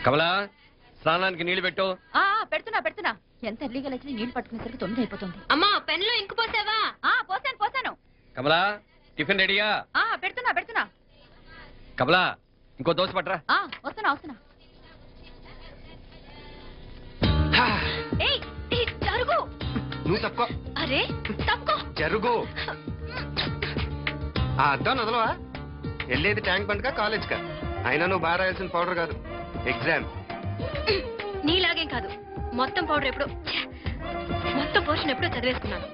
కమలా స్నానానికి నీళ్లు పెట్టు. పెడుతున్నా పెడుతున్నా. ఎంత ఎర్లీగా లేచి నీళ్లు పట్టుకునేసరికి 9 అయిపోతుంది. అమ్మా పెన్లో ఇంకు పోసావా? పోసాను పోసాను. కమలా టిఫిన్ రెడీయా? పెడుతున్నా పెడుతున్నా. కమలా ఇంకో దోశ పట్రా. వస్తున్నా వస్తున్నా. జరుగు. నువ్వు తప్పుకో. అరే తప్పుకో. జరుగు. అర్థం వదలవా? వెళ్ళేది ట్యాంక్ బండ్కా కాలేజ్కా? అయినా నువ్వు బాగా రాయాల్సిన పౌడర్ కాదు, ఎగ్జామ్. నీలాగేం కాదు, మొత్తం పౌడర్ ఎప్పుడో, మొత్తం పోర్షన్ ఎప్పుడో చదివేసుకున్నాను.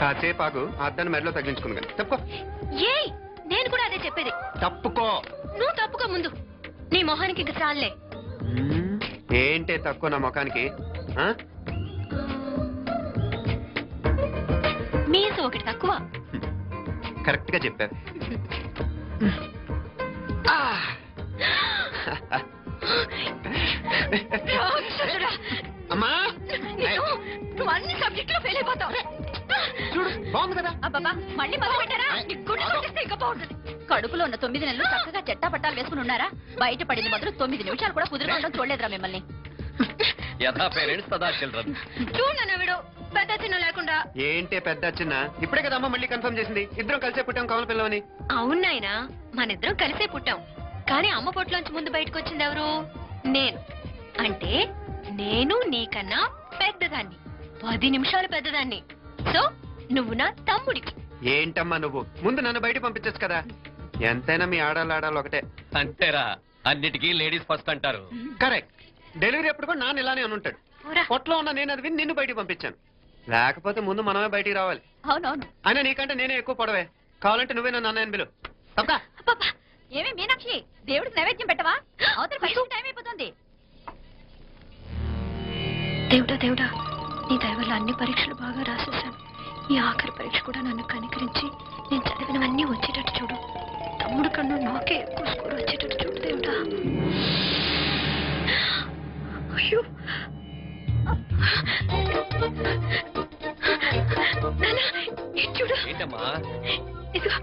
కాసేపు ఆగు, అద్దాన్ని మెడలో తగ్గించుకుని కానీ తప్పుకో. ఏయ్ నేను కూడా అదే చెప్పేది. తప్పుకో. నువ్వు తప్పుకో ముందు. నీ మొహానికి ఇంక చాలే. ఏంటే తక్కువ నా ముఖానికి? మీసు ఒకటి తక్కువ. కరెక్ట్ గా చెప్పారు. అమ్మా నువ్వు అన్ని సబ్జెక్టులో ఫెయిల్ అయిపోతావు. చూడు బాగుంది కదా. అబ్బబ్బా మళ్ళీ మొదలు పెట్టారా? ఇంకా బాగుంటుంది. కడుపులో ఉన్న 9 నెలలు చక్కగా చెట్టా పట్టాలు వేసుకుని ఉన్నారా? బయట పడింది మొదలు 9 నిమిషాలు కూడా కుదురుకోవడం చూడలేదురా మిమ్మల్ని. యథా పేరెంట్స్ తదా చిల్డ్రన్. చూడన్నా వీడు పెద్ద చిన్న లేకుండా. ఏంటే పెద్ద చిన్న? ఇప్పుడే కదా అమ్మ మళ్ళీ కన్ఫర్మ్ చేసింది ఇద్దరం కలిసే పుట్టాం కమల పిల్లవని. అవునాయనా, మనిద్దరం కలిసే పుట్టాం. కానీ అమ్మ పొట్లోంచి ముందు బయటకు వచ్చింది ఎవరు? నేను. అంటే నేను నీకన్నా పెద్దదాన్ని, 10 నిమిషాలు పెద్దదాన్ని. సో నువ్వు నా తమ్ముడివి. ఏంటమ్మా నువ్వు? ముందు నన్ను బయట పంపించచ్చు కదా. ఎంతైనా మీ ఆడాలి ఒకటే. అంతేరా, అన్నిటికీ లేడీస్ ఫస్ట్ అంటారు. కరెక్ట్. డెలివరీ ఎప్పుడు కూడా నాన్న ఇలానే అని ఉంటాడు. పొట్లో ఉన్న నేను అది విని నిన్ను బయటకు పంపించాను. లేకపోతే ముందు మనమే బయటికి రావాలి. అవునవును. అయినా నీకంటే నేనే ఎక్కువ పొడవే. కావాలంటే నువ్వే నన్ను అన్నయ్యని పిలు. ఏమి మీనాక్షి, దేవుడికి నైవేద్యం పెట్టవా? అవతల పరీక్ష టైం అయిపోతుంది. దేవుడా దేవుడా, నీ దయ వల్ల అన్ని పరీక్షలు బాగా రాసేసాను. ఈ ఆఖరి పరీక్ష కూడా నన్ను కనికరించి నేను చదివినవన్నీ వచ్చేటట్టు చూడు. తమ్ముడు కన్నా నాకే ఎక్కువ స్కోర్ వచ్చేటట్టు చూడు దేవుడా. అయ్యో చూడు. ఏంటమ్మా? ఇదిగో.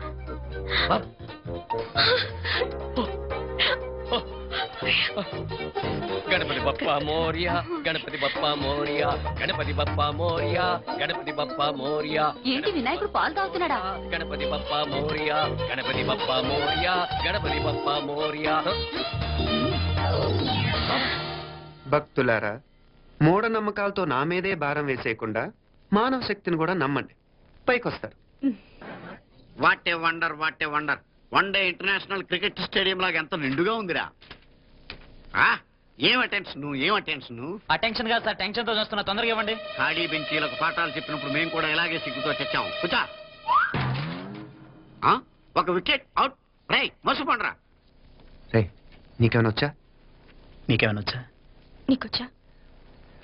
గణపతి బప్పా మోరియా, గణపతి బప్పా మోరియా, గణపతి బప్పా మోరియా, గణపతి బప్పా మోరియా. ఏంటి వినాయకుడు పాలు తాగుతున్నాడా? గణపతి బప్పా మోరియా, గణపతి బప్పా మోరియా, గణపతి బప్పా మోరియా. భక్తులారా, మూఢనమ్మకాలతో నా మీదే భారం వేసేయకుండా మానవ శక్తిని కూడా నమ్మండి, పైకొస్తారు. What a wonder, what a wonder. 1 day international cricket stadium లాగా ఎంత నిండుగా ఉందిరా. ఏం అటెన్షన్, ఏం అటెన్షన్? అటెన్షన్ కాదు సార్, టెన్షన్ తో చూస్తున్నా. తొందరగా ఇవ్వండి. ఖాళీ బెంచీలకు పాఠాలు చెప్పినప్పుడు మేము కూడా ఇలాగే సిగ్గుతో తెచ్చాం. కూర్చో. ఒక వికెట్ అవుట్. రై మసు పండరా. రే, నీకేమైనా వచ్చా? నీకేమైనా వచ్చా? నీకొచ్చా?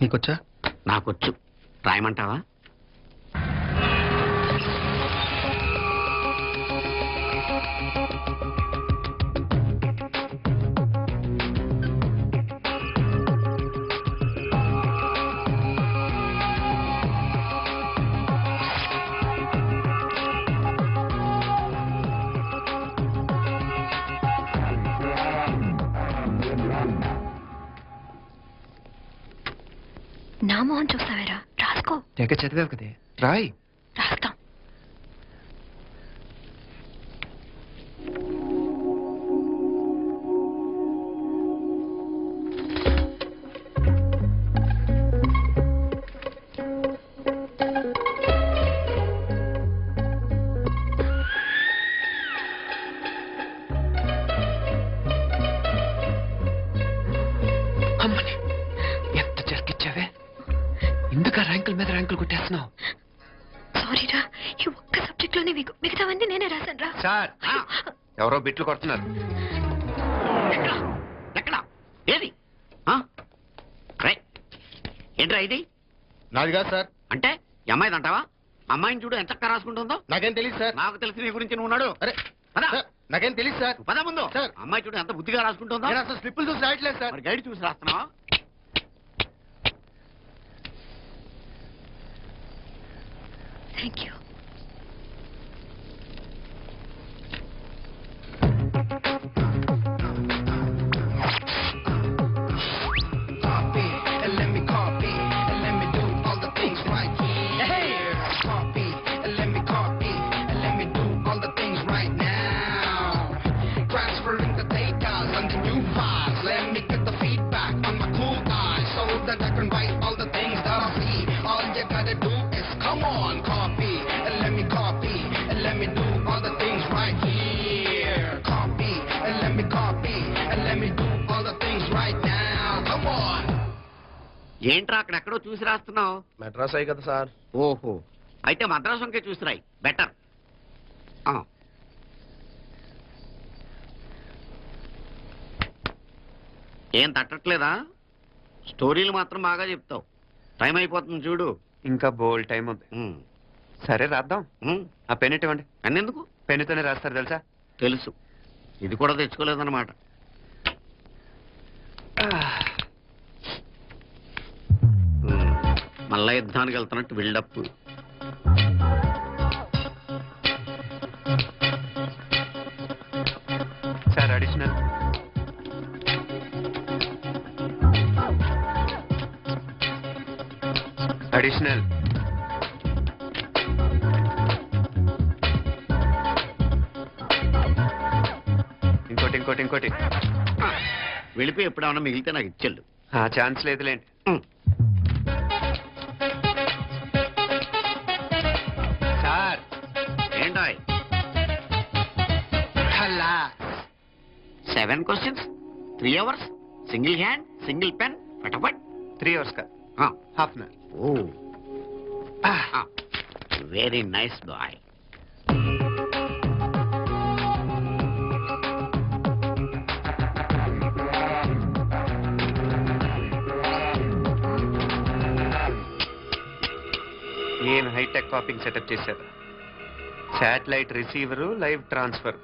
నీకొచ్చా? నాకొచ్చు. రాయమంటావా? నా మొహం చూస్తావేరా? రాసుకో. తెగ చదివావు కదే, రాయ్. రాస్తాం. అమ్మని ఎంత జరికిచ్చావే. ఎందుకు ర్యాంకుల మీద ర్యాంకులు కొట్టేస్తున్నావు? సారీరా, ఈ ఒక్క సబ్జెక్ట్ లోనే మిగతావన్నీ నేనే రాశాను రా. సార్, ఎవరో బిట్లు కొడుతున్నారు. ఎక్కడ? ఏది? ఏంట్రా ఇది? నాది కాదు సార్. అంటే ఈ అమ్మాయిది అంటావా? అమ్మాయిని చూడు ఎంత రాసుకుంటుందో. నాకేం తెలియదు సార్. నాకు తెలిసి నీ గురించి నువ్వు ఉన్నాడు. అరే నాకేం తెలియదు సార్. పద ముందు. సార్, అమ్మాయి చూడు ఎంత బుద్ధిగా రాసుకుంటుందో. నేను అసలు స్లిప్పులు చూసి రాయట్లేదు సార్. మరి గైడ్ చూసి రాస్తున్నావా? Thank you. gotta do is come on, copy, and let me copy, and let me do all the things right here. Copy, and let me copy, and let me do all the things right now. Come on. ఏంట్రా అక్కడెక్కడో చూసి రాస్తున్నావు? మెడ్రాస్ అయ్యి కదా sir. ఓహో, అయితే మద్రాసు వంకే చూసి రాయి, better. ఏం తట్టట్లేదా? స్టోరీలు మాత్రం బాగా చెప్తావు. టైం అయిపోతుంది చూడు. ఇంకా బోల్ టైం ఉంది. సరే రాద్దాం. ఆ పెన్ ఇవ్వండి. పెన్ ఎందుకు? పెన్నుతోనే రాస్తారు తెలుసా? తెలుసు. ఇది కూడా తెచ్చుకోలేదన్నమాట. మళ్ళా యుద్ధానికి వెళ్తున్నట్టు బిల్డప్. Sir additional. అడిషనల్. ఇంకోటి వెళ్ళిపోయి ఎప్పుడేమన్నా మిగిలితే నాకు ఇచ్చెళ్ళు. ఆ ఛాన్స్ లేదులేండి. సార్ ఏంటాయ్? 7 questions, 3 hours, single hand, single pen, ఫటాఫట్. 3 hours కాదు, half an hour. Very nice boy. ఏం హైటెక్ కాపింగ్ సెటప్ చేశారు. Satellite receiver, live transfer.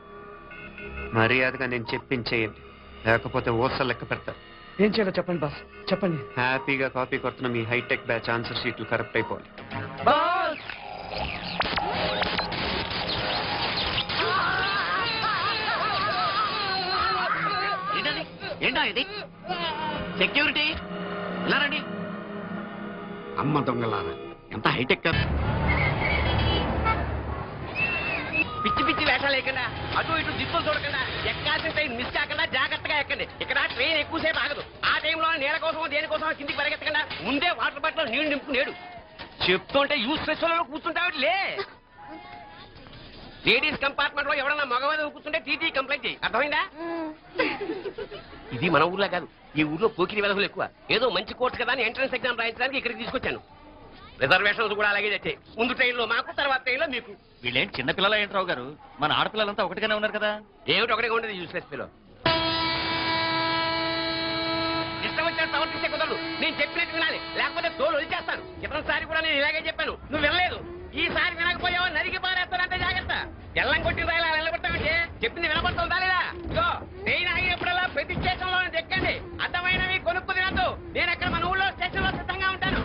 మర్యాదగా నేను చెప్పించేయండి, లేకపోతే ఓసలు లెక్క పెడతారు. ఏం చేయాలో చెప్పండి బాస్, చెప్పండి. హ్యాపీగా కాపీ కొడుతున్న మీ హైటెక్ బ్యాచ్ ఆన్సర్ షీట్లు కరెక్ట్ అయిపోవాలి. ఏంటా ఇది? సెక్యూరిటీ ఇలా రండి. అమ్మ దొంగలారా, ఎంత హైటెక్. పిచ్చి పిచ్చి వేషాలు లేకుండా, అటు ఇటు దిక్కులు చూడకుండా, ఎక్కాల్సిన ట్రైన్ మిస్ కాకుండా జాగ్రత్తగా ఎక్కండి. ఇక్కడ ట్రైన్ ఎక్కువసేపు ఆగదు. ఆ టైంలో నీళ్ళ కోసం దేనికోసం కిందికి పరిగెత్తకుండా ముందే వాటర్ బాటిల్ నీళ్లు నింపుకునేడు. చెప్తుంటే యూస్లెస్ లో కూర్చుంటావు. లే, లేడీస్ కంపార్ట్మెంట్ లో ఎవడన్నా మగవాడు కూర్చుంటే టీటీ కంప్లైంట్ చేయి. అర్థమైందా? ఇది మన ఊర్లో కాదు, ఈ ఊర్లో పోకిరి వెధవులు ఎక్కువ. ఏదో మంచి కోర్సు కదా అని ఎంట్రన్స్ ఎగ్జామ్ రాయించడానికి ఇక్కడికి తీసుకొచ్చాను. రిజర్వేషన్స్ కూడా అలాగే తెచ్చాయి. ముందు ట్రైన్లో మాకు, తర్వాత ట్రైన్లో మీకు. వీళ్ళేం చిన్న పిల్లలు ఏంటి రావు గారు? మన ఆడపిల్లలంతా ఒకటిగానే ఉన్నారు కదా. ఏమిటి ఒకటిగా ఉండేది యూస్లెస్ పిలో? ఇష్టం వచ్చిన ప్రవర్తించే కుదరదు. నేను చెప్పినట్టు వినాలి, లేకపోతే తోలు వదిలేస్తాను. క్రితంసారి కూడా నేను ఇలాగే చెప్పాను, నువ్వు వినలేదు. ఈసారి వినకపోయావో నరికి పారేస్తానంటే జాగ్రత్త. ఎల్లం కొట్టిన రాయిలా నిలబడతామంటే చెప్పింది వినపడుతుందా లేదా? ఇదో ట్రైన్ ఆగినప్పుడల్లా ప్రతి స్టేషన్ లో ఎక్కండి. అర్థమైనవి కొనుక్కు తినద్దు. నేను అక్కడ మన ఊళ్ళో స్టేషన్ లో సిద్ధంగా ఉంటాను.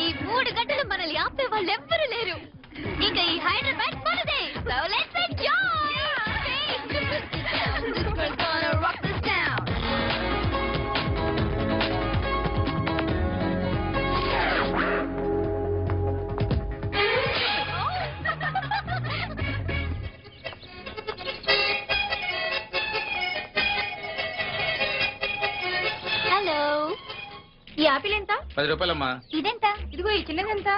ఈ 3 గంటలు మనల్ని ఆపే వాళ్ళు ఎవ్వరూ లేరు. ఇంకా ఈ హైదరాబాద్ మనదే. So let's enjoy. We're gonna rock this town. Hello, ఈ ఆపిల్ ఎంత? 10 రూపాయలమ్మా. ఇదెంత? ఇదిగో ఈ చిన్నదెంత?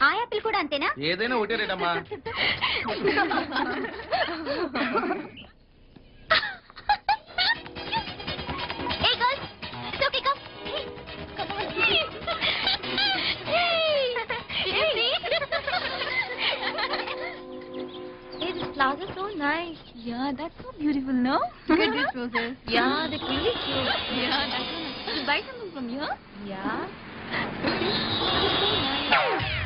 ఆ యాపిల్ కూడా అంతేనా? ఏదైనా ఒకటే రేటమ్మా. Hey girls, it's okay, come. Come on. Hey, this plaza so nice. Yeah, that's so beautiful, no? Look at these roses. Yeah, they're really cute. Yeah, that's so nice. Can you buy something from here? Yeah. So nice.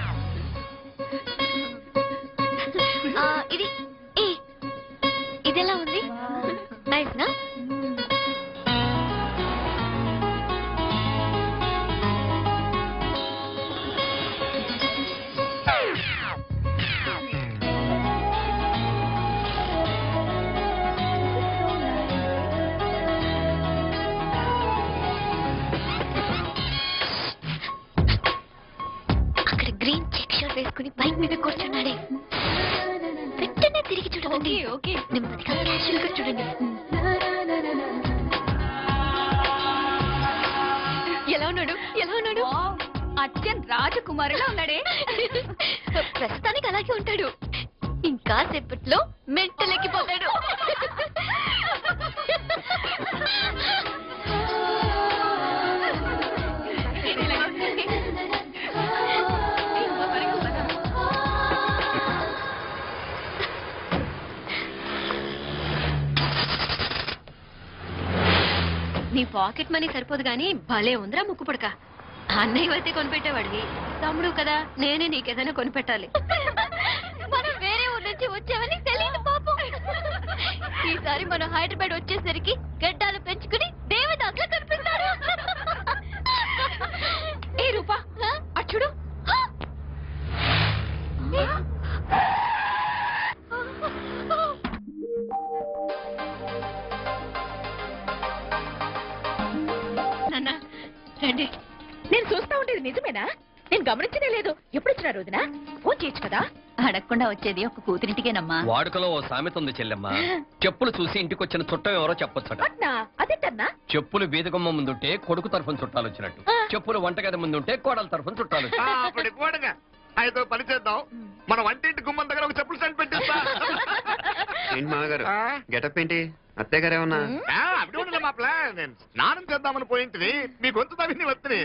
చూడండి okay నెమ్మదిగా casual-గా చూడండి ఎలా ఉన్నాడు ఎలా ఉన్నాడు అచ్చన్ రాజకుమారులా ఉన్నాడే. ప్రస్తుతానికి అలాగే ఉంటాడు ఇంకా సేపట్లో మెంటలెక్కిపోతాడు నీ పాకెట్ మనీ సరిపోదు గానీ భలే ఉందిరా ముక్కు పుడక అన్నయ్య అయితే కొనిపెట్టేవాడివి తమ్ముడు కదా నేనే నీకేదైనా కొనిపెట్టాలి మనం వేరే ఊరు నుంచి వచ్చామని తెలియదు పాపం ఈసారి మనం హైదరాబాద్ వచ్చేసరికి గడ్డాలు పెంచుకుని దేవదాసులు కనిపిస్తారు ఏ రూపా అచ్చుడు నాన్న రండి నేను చూస్తా ఉండేది నిజమేనా? నేను గమనించనే లేదు. ఎప్పుడు వచ్చిన రోజున ఫోన్ చేయొచ్చు కదా. అడగకుండా వచ్చేది ఒక కూతురింటికేనమ్మా. వాడుకలో ఓ సామెత ఉంది చెల్లెమ్మ. చెప్పులు చూసి ఇంటికి వచ్చిన చుట్టం ఎవరో చెప్పొచ్చట. అట్నా అదేంటన్నా? చెప్పులు బీదగుమ్మ ముందుంటే కొడుకు తరఫున చుట్టాలు వచ్చినట్టు, చెప్పులు వంటగది ముందుంటే కోడల తరఫున చుట్టాలు వచ్చినట్టు. అప్పుడు కూడగా అయితే పని చేద్దాం. మన వంటింటి గుమ్మం దగ్గర ఒక చెప్పులు సెంట్ పెట్టిస్తా. ఏంటి మామగారు గెటప్ ఏంటి? అత్తయ్య గారు ఏమన్నా? అప్పుడు ఉండలే మా ప్లాన్. నేను స్నానం చేద్దామని పోయింటిని మీ గొంతు తవ్వి వస్తుంది.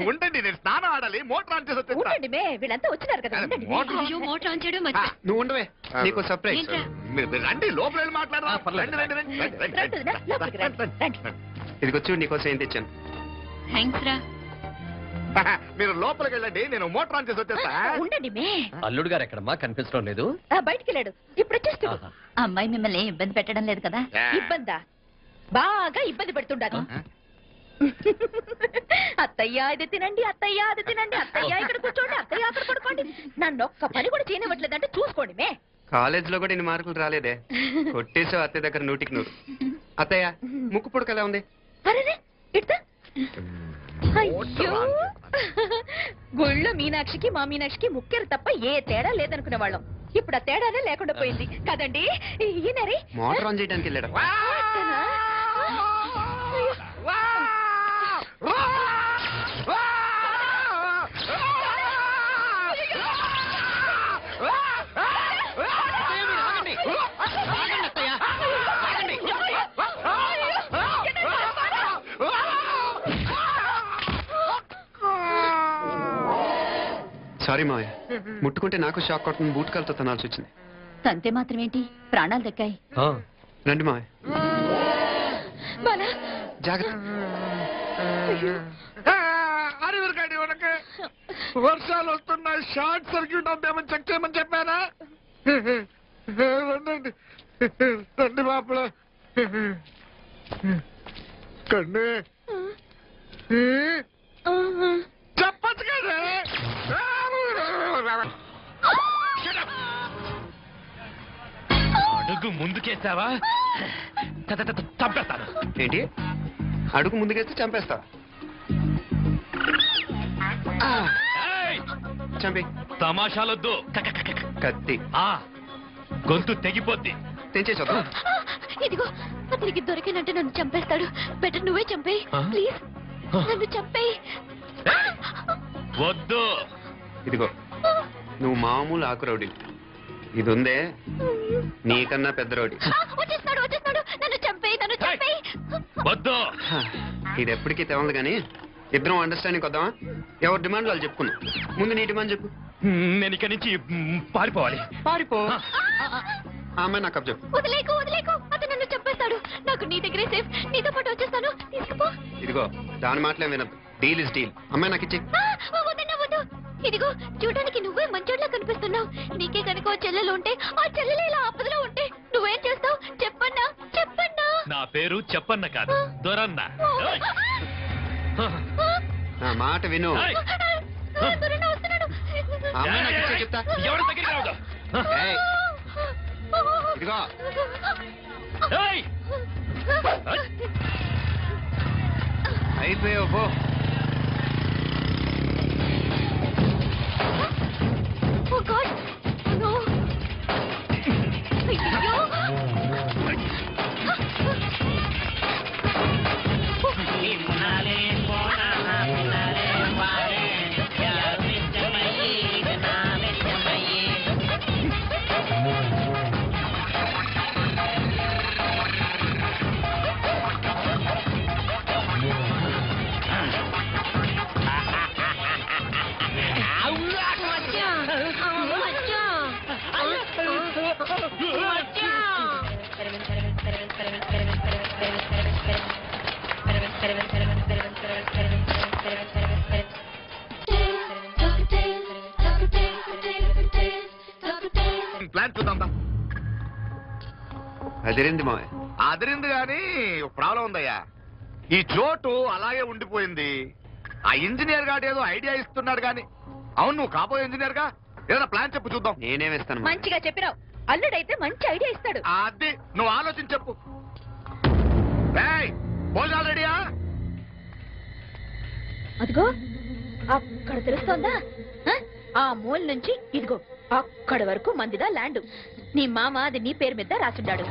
ఉండండి నేను స్నానం ఆడాలి. మోటార్ ఆన్ చేసి వచ్చేస్తా. ఉండండి మే, వీళ్ళంతా వచ్చినారు కదా. ఉండండి మే. మోటార్ అయ్యో మోటార్ ఆన్ చేయడం మర్చిపోయా. నువ్వు ఉండవే, నీకు సర్ప్రైజ్. ఏంట్రా? మీరు రండి లోపల వెళ్ళి మాట్లాడదాం. పర్లేదు. రండి, రండి, రండి, రండి, రండి, రండి. రండి, లోపలికి రండి, రండి. ఇదిగో చూడు నీకోసం ఏం తెచ్చాను. థ్యాంక్స్ రా మీరు లోపలికి వెళ్ళండి నేను మోటార్ ఆన్ చేసి వచ్చేస్తా. ఉండండి మే. అల్లుడు గారు ఎక్కడమ్మా కనిపించడం లేదు? బయటికి వెళ్ళాడు. ఇప్పుడు వచ్చేస్తాడు. ఆహా. అమ్మాయి మిమ్మల్ని ఇబ్బంది పెట్టడం లేదు కదా? ఇబ్బందా? బాగా ఇబ్బంది పెడుతుండదు. అత్తయ్య ఇది తినండి, అత్తయ్య అది తినండి, అత్తయ్య ఇక్కడ కూర్చోండి, అత్తయ్య అక్కడ పడుకోండి. నన్ను ఒక్క పని కూడా చేయనివ్వట్లేదంటే చూసుకోండి మే. కాలేజ్ లో కూడా ఇన్ని మార్కులు రాలేదే. కొట్టేసావు అత్తయ్య దగ్గర 100కి 100. అత్తయ్య ముక్కు పుడక ఎలా ఉంది? అరే ఇట్ట అయ్యో గుళ్ళో మీనాక్షికి మా మీనాక్షికి ముక్కెరు తప్ప ఏ తేడా లేదనుకునే వాళ్ళం. ఇప్పుడు ఆ తేడానే లేకుండా పోయింది కదండి. ఈయనరే మోటార్ ఆన్ చేయడానికి వెళ్ళాడు. సారీ మావయ్య, ముట్టుకుంటే నాకు షాక్ కొడుతుంది. బూట్ కాలుతో తినాల్సి వచ్చింది. తంతే మాత్రమేంటి, ప్రాణాలు దక్కాయి. రండి మావయ్య, బాలా జాగ్రత్త. అరవిరకండి మనకి వర్షాలు వస్తున్నాయి. షార్ట్ సర్క్యూట్ అవుతామని చెక్ చేయమని చెప్పానా? రండి రండి మాపల కండి చెప్పచ్చు కదా. అడుగు ముందుకేసావా చంపేస్తాను. ఏంటి అడుగు ముందుకేస్తే చంపేస్తా? చంపి. తమాషాలొద్దు. కత్తి గొంతు తెగిపోద్ది. తెంచేసొద్దా? ఇదిగో అతనికి దొరికినంటే నన్ను చంపేస్తాడు. బెటర్ నువ్వే చంపేయి ప్లీజ్. నన్ను చంపేయి. వద్దు. ఇదిగో నువ్వు మామూలు ఆకు రౌడీ, ఇది ఉందే నీకన్నా పెద్ద రౌడీ. వచ్చేస్తాడు వచ్చేస్తాడు. నన్ను చంపేయి నన్ను చంపేయి. వద్దు. ఇది ఎప్పటికీ తెవలదు కానీ ఇద్దరం అండర్స్టాండింగ్ వద్దామా? ఎవరి డిమాండ్ వాళ్ళు చెప్పుకున్నాం. ముందు నీ డిమాండ్ చెప్పు. నేను ఇక్కడి నుంచి పారిపోవాలి. పారిపో. ఆ అమ్మాయి నాకు చెప్పు. వదిలేకు వదిలేకు. అతను నన్ను చంపేస్తాడు. నాకు నీ దగ్గరే సేఫ్. నీతో పాటు వచ్చేస్తాను. తీసుకుపో. ఇదిగో దాని మాటలే వినద్దు. Deal is deal. అమ్మాయి నాకు ఇచ్చి. వద్దన్నా వద్దు. ఇదిగో చూడడానికి నువ్వే మంచోడ్లా కనిపిస్తున్నావు. నీకే కనుక ఓ చెల్లెలు ఉంటే ఆ చెల్లెలు ఇలా ఆపదలో ఉంటే నువ్వేం చేస్తావు చెప్పన్నా? చెప్పన్నా? నా పేరు చెప్పన్న కాదు, దొరన్న. నా మాట విను. దొరన్న వస్తున్నాడు. ఆ అమ్మాయి నాకు ఇచ్చే చెప్తా. ఎవరి దగ్గరికి రావద్దు. ఏయ్, ఇదిగో ఏయ్! అయిపోయావు పో. Oh God! No! అయ్యో! ప్లాన్ చూద్దాం. అదిరింది మావయ్య. అదిరింది గాని ప్రాబ్లం ఉందయ్యా. ఈ చోటు అలాగే ఉండిపోయింది. ఆ ఇంజనీర్ గాడు ఏదో ఐడియా ఇస్తున్నాడు గాని. అవును, నువ్వు కాబోయే ఇంజనీర్ గా ఏదైనా ప్లాన్ చెప్పు చూద్దాం. నేనేమిస్తాను మంచిగా చెప్పినావు. అల్లుడైతే మంచి ఐడియా ఇస్తాడు. అది నువ్వు ఆలోచించి చెప్పు. భోజనాలు రెడీయా? అదిగో అక్కడ తెలుస్తోందా? ఆ మూల నుంచి ఇదిగో అక్కడ వరకు మందిదా ల్యాండ్. నీ మామ అది నీ పేరు మీద రాసుండాడు.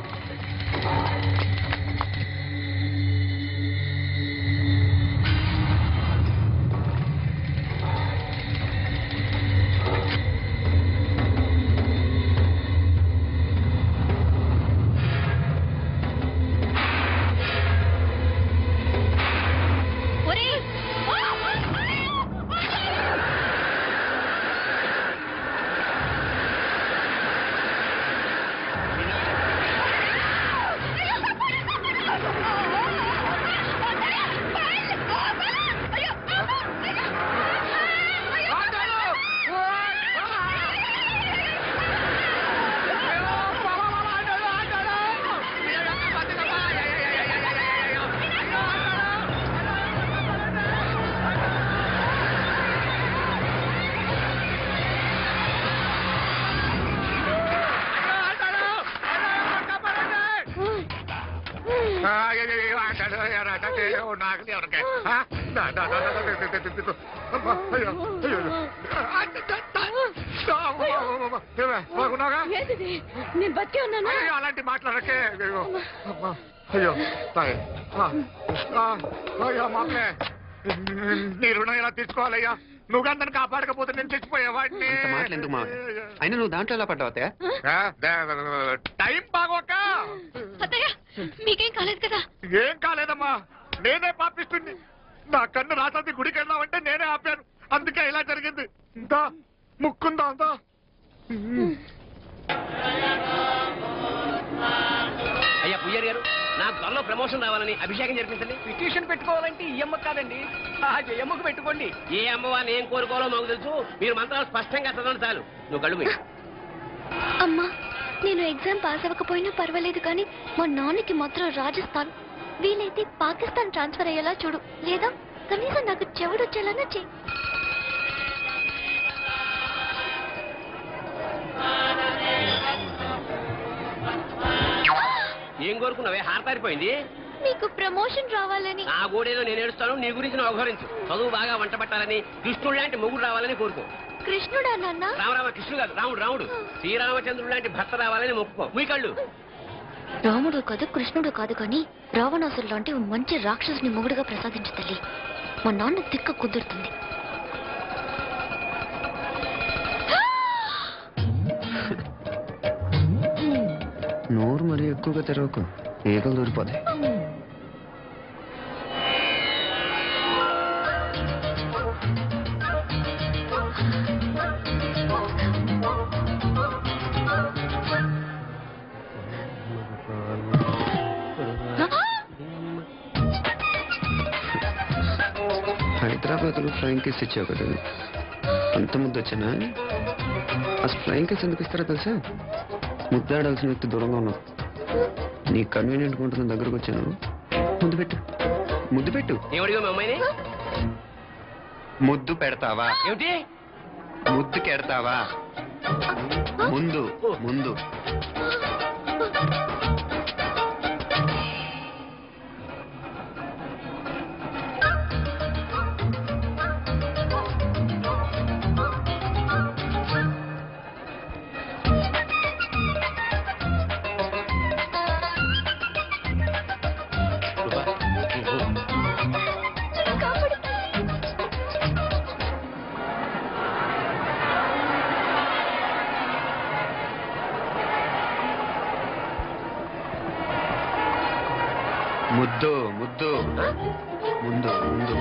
నేను బతికే ఉన్నాను. అలాంటి మాట్లాడకే. అయ్యో అయ్యో మామలే, నీ రుణం ఎలా తీసుకోవాలయ్యా? నువ్వు అందరిని కాపాడకపోతే నేను చచ్చిపోయేవాడిని. మాట్లాడేందుకు మావయ్య? అయినా నువ్వు దాంట్లో ఎలా పడ్డావు అత్తయ్య? టైం బాగోక. అత్తయ్య మీకేం కాలేదు కదా? ఏం కాలేదమ్మా, నేనే పాపిస్తుంది. నా కన్ను రాసాది గుడికి వెళ్దామంటే నేనే ఆపాను. అందుకే ఇలా జరిగింది. ఇంతా ముక్కుందా అంతా. అయ్యా పుయ్యర్ గారు, నాకు త్వరలో ప్రమోషన్ రావాలని అభిషేకం జరిపించండి. పిటిషన్ పెట్టుకోవాలంటే ఈ అమ్మ కాదండి, ఆ జయమ్మకు పెట్టుకోండి. ఏ అమ్మవారిని ఏం కోరుకోవాలో మాకు తెలుసు. మీరు మంత్రాలు స్పష్టంగా చదవండి చాలు. నువ్వు కళ్ళు మూయి. అమ్మా, నేను ఎగ్జామ్ పాస్ అవ్వకపోయినా పర్వాలేదు, కానీ మా నాన్నకి మాత్రం రాజస్థాన్, వీలైతే పాకిస్తాన్ ట్రాన్స్ఫర్ అయ్యేలా చూడు. లేదా కనీసం నాకు చెవుడు వచ్చేలాగా చెయ్యి. ఏం కోరుకున్నావే? హారతారిపోయింది. మీకు ప్రమోషన్ రావాలని. నా గోడేదో నేను ఏడుస్తాను, నీ గురించి నువ్వు అవహరించు. చదువు బాగా వంట పట్టాలని, కృష్ణుడు లాంటి మొగుడు రావాలని కోరుకో. కృష్ణుడా నాన్న? రామరామ కృష్ణుడు కాదు, రాముడు రాముడు. శ్రీరామచంద్రుడు లాంటి భర్త రావాలని మొక్కుకో. మీ కళ్ళు. రాముడు కాదు, కృష్ణుడు కాదు, కానీ రావణాసురు లాంటి మంచి రాక్షసుని మొగుడుగా ప్రసాదించు తల్లి. మా నాన్న తిక్క కుదురుతుంది. నోరు మరి ఎక్కువగా తెరవకు, ఏకలు దూరిపోతాయి. హైదరాబాద్లో ఫ్లైయింగ్ కేస్ ఇచ్చావు కదా, అంత ముద్దు వచ్చానా? అసలు ఫ్లైయింగ్ కేస్ ఎందుకు ఇస్తారో తెలుసా? ముద్దాడాల్సిన వ్యక్తి దూరంగా ఉన్నావు. నీ కన్వీనియంట్గా ఉంటున్న దగ్గరకు వచ్చాను. ముద్దు పెట్టు, ముద్దు పెట్టు. ఏమడిగా మీ అమ్మాయిని? ముద్దు పెడతావా? ఏమిటి? ముద్దు కెడతావా? ముందు ముందు. ముద్దు ముద్దు ముందు ముందు.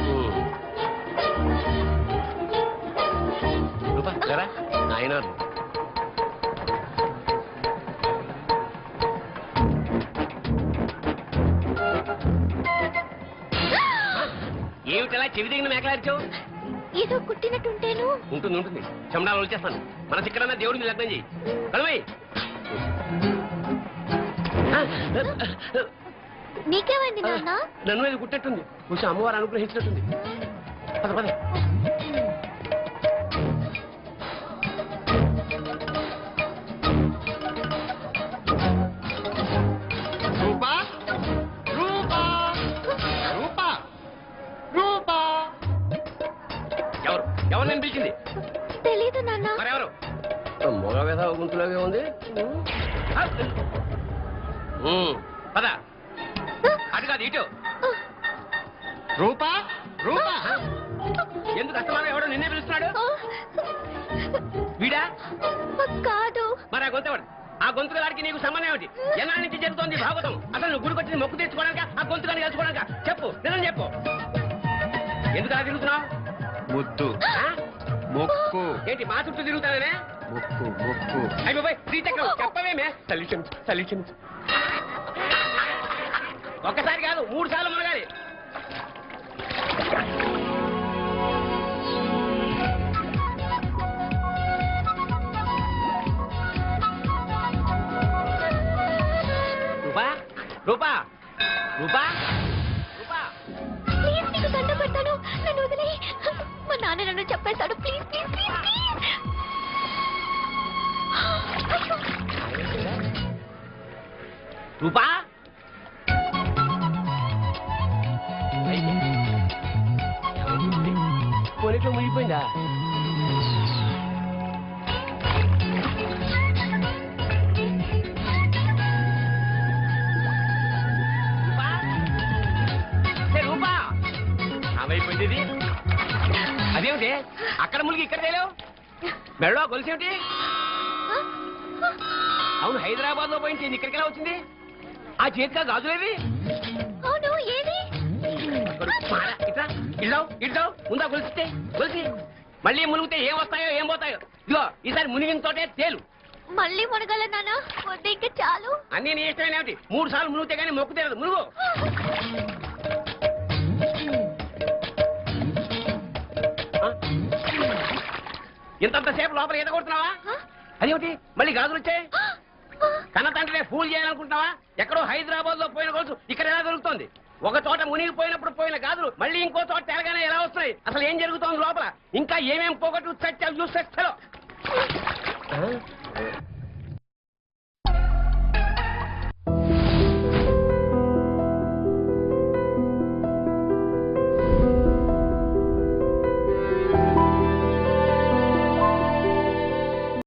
ఆయన ఏమిటలా చెవి దిగిన మేకలార్చావు? ఏదో కుట్టినట్టుంటేను. ఉంటుంది ఉంటుంది, చెమడాలు వచ్చేస్తాను. మన చిక్కడన్నా దేవుడిని లగ్నం చేయి. కలమై నీకేమైంది నాన్న నన్ను ఇది కుట్టేట్టుంది కొంచెం అమ్మవారు అనుగ్రహించినట్టుంది పద పద రూపా రూపా రూపా రూపా ఎవరు ఎవరు నేను పిలిచింది తెలీదు నాన్న మరెవరు మగ వేధ గుంతులాగే ఉంది. పద అటు కాదు ఇటు రూపా రూపా ఎందుకు అస్తమానం ఎవడో నిన్నే పిలుస్తున్నాడు వీడా కాదు మరి ఆ గొంతు ఎవడు ఆ గొంతుకు గారికి నీకు సంబంధం ఏమిటి ఎన్నాళ్ళ నుంచి జరుగుతోంది భాగవతం అసలు నువ్వు గుడికి వచ్చి మొక్కు తెచ్చుకోవడానిక ఆ గొంతు కానీ కలుసుకోవడానిక చెప్పు నిజం చెప్పు ఎందుకు అలా తిరుగుతున్నావు ముద్దు ఆ? మొక్కు ఏంటి మా చుట్టూ తిరుగుతానే మొక్కు మొక్కు అయిపోయి శ్రీచక్రం చెప్పవేమే తల్లి క్షమించు తల్లి క్షమించు ఒక్కసారి కాదు 3 సార్లు మునగాలి రూపా రూపా రూపా రూపా ప్లీజ్ నీకు దండ పెడతాను నన్ను వదిలే మా నాన్న నన్ను చెప్పేశాడు ప్లీజ్ ప్లీజ్ ప్లీజ్ ప్లీజ్ రూపా కొనిట్లో మునిగిపోయిందా రూపా ఏమైపోయింది ఇది అదేమిటి అక్కడ మునిగి ఇక్కడ తేలేవు మెడలో గొలుసేమిటి అవును హైదరాబాద్ లో పోయింది ఇక్కడికి ఎలా వచ్చింది ఆ చేతిగా గాజులేవి అవును ఏది ఇట్లా ఇడ్డావు ఇడ్డావు ముందా గొలిస్తే గొలిసి మళ్ళీ మునిగితే ఏం వస్తాయో ఏం పోతాయో ఇదిగో ఈసారి మునిగిన తోటే తేలు మళ్ళీ మునగల నాన్న వద్దు ఇంకా చాలు అన్ని నీ ఇష్టమైన ఏమిటి 3 సార్లు మునిగితే కానీ మొక్కు తేలదు మునుగు ఇంతంతసేపు లోపల ఈత కొడుతున్నావా అదేమిటి మళ్ళీ గాజులు వచ్చాయి కన్న తండ్రినే ఫూల్ చేయాలనుకుంటున్నావా ఎక్కడో హైదరాబాద్ లో పోయిన గొలుసు ఇక్కడ ఎలా దొరుకుతుంది ఒక చోట మునిగిపోయినప్పుడు పోయిన గాజులు మళ్ళీ ఇంకో చోట తెలగానే ఎలా వస్తున్నాయి అసలు ఏం జరుగుతోంది లోపల ఇంకా ఏమేం పోగొట్టు చచ్చావు చూస్తే